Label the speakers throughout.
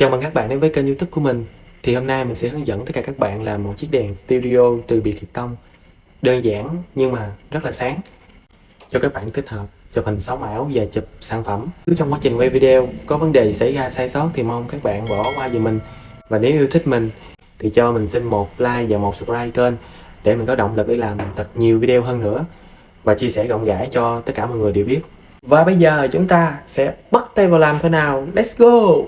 Speaker 1: Chào mừng các bạn đến với kênh YouTube của mình. Thì hôm nay mình sẽ hướng dẫn tất cả các bạn làm một chiếc đèn studio từ bìa cạc tông đơn giản nhưng mà rất là sáng cho các bạn thích hợp chụp hình sống ảo và chụp sản phẩm. Nếu trong quá trình quay video có vấn đề xảy ra sai sót thì mong các bạn bỏ qua giùm mình. Và nếu yêu thích mình thì cho mình xin một like và một subscribe kênh để mình có động lực để làm thật nhiều video hơn nữa và chia sẻ rộng rãi cho tất cả mọi người đều biết. Và bây giờ chúng ta sẽ bắt tay vào làm thôi nào. Let's go!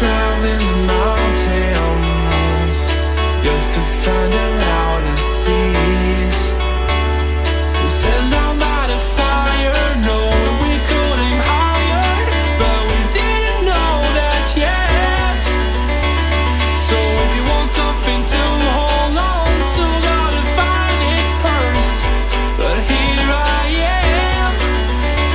Speaker 2: Traveling the mountains just to find the loudest seas. We set down by the fire, knowing we could aim higher, but we didn't know that yet. So if you want something to hold on to, gotta find it first. But here I am,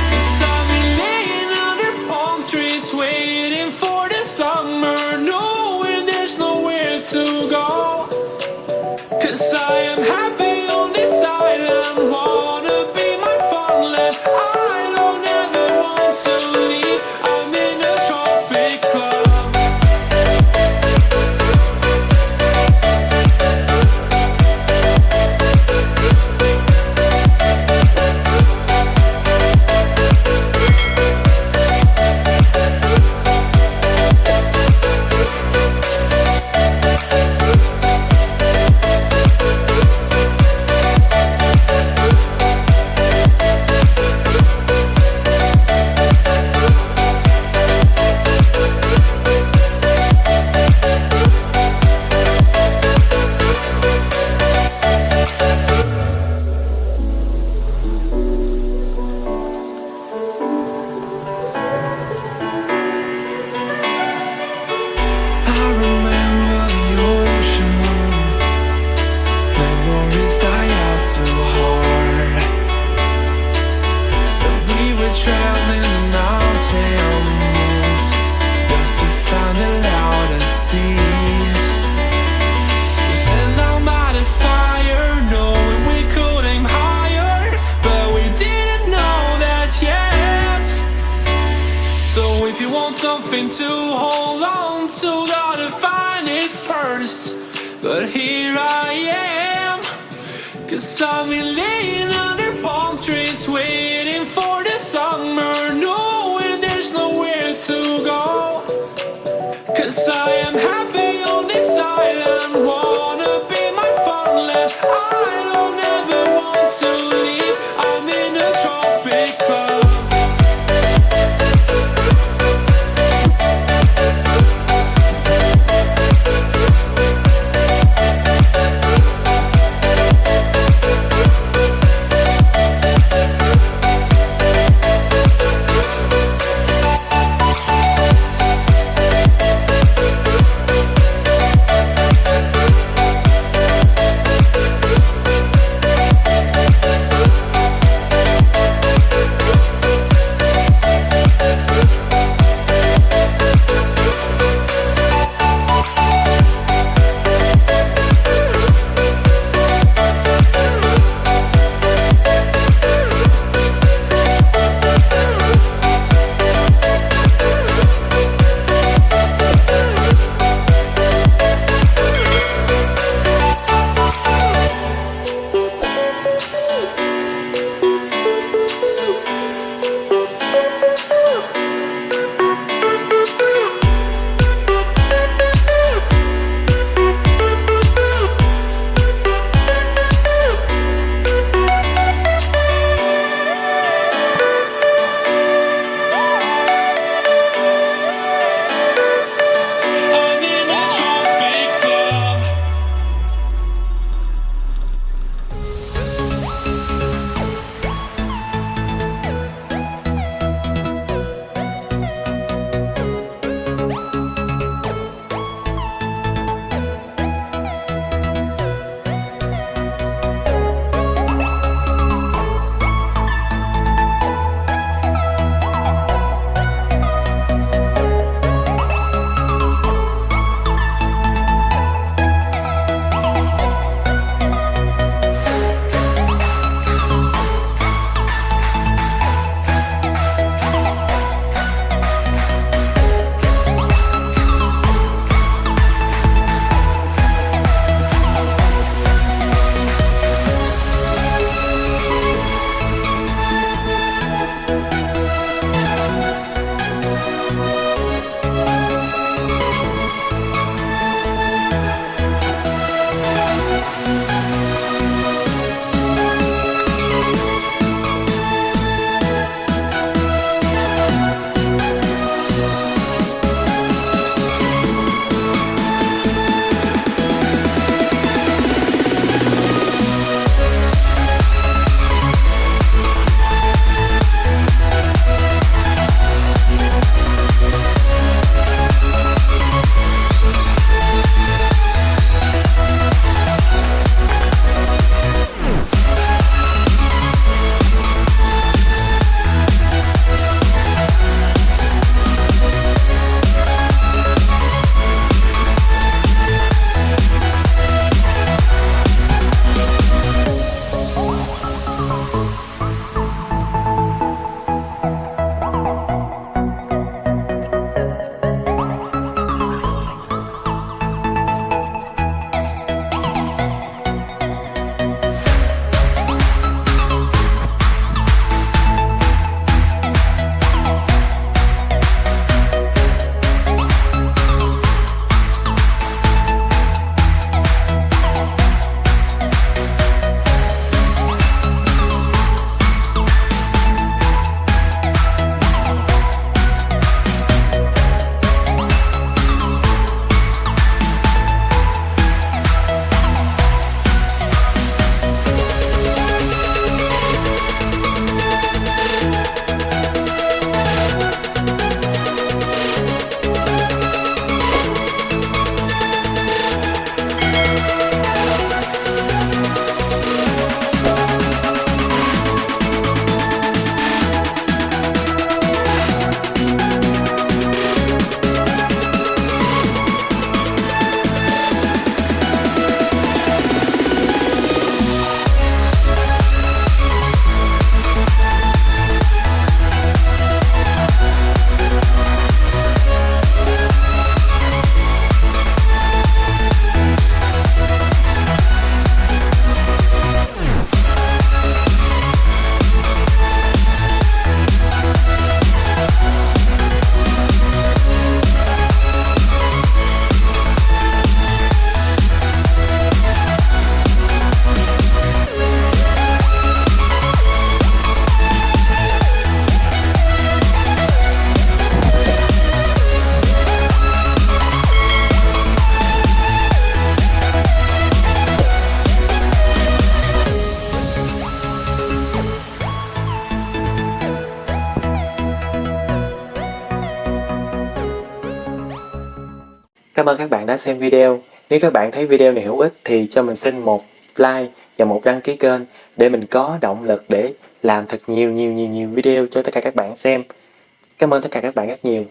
Speaker 2: 'cause I've been laying under palm trees waiting for the summer, knowing there's nowhere to go. 'Cause I am happy on this island, wanna be my farmland. I don't ever want to leave, I'm in a tropic club. Something to hold on to, gotta find it first. But here I am, 'cause I've been laying under palm trees waiting for the summer, knowing there's nowhere to go. 'Cause I am happy on this island, wanna be my farmland. I don't ever want to leave, I'm in a tropic club.
Speaker 1: Cảm ơn các bạn đã xem video. Nếu các bạn thấy video này hữu ích thì cho mình xin một like và một đăng ký kênh để mình có động lực để làm thật nhiều video cho tất cả các bạn xem. Cảm ơn tất cả các bạn rất nhiều.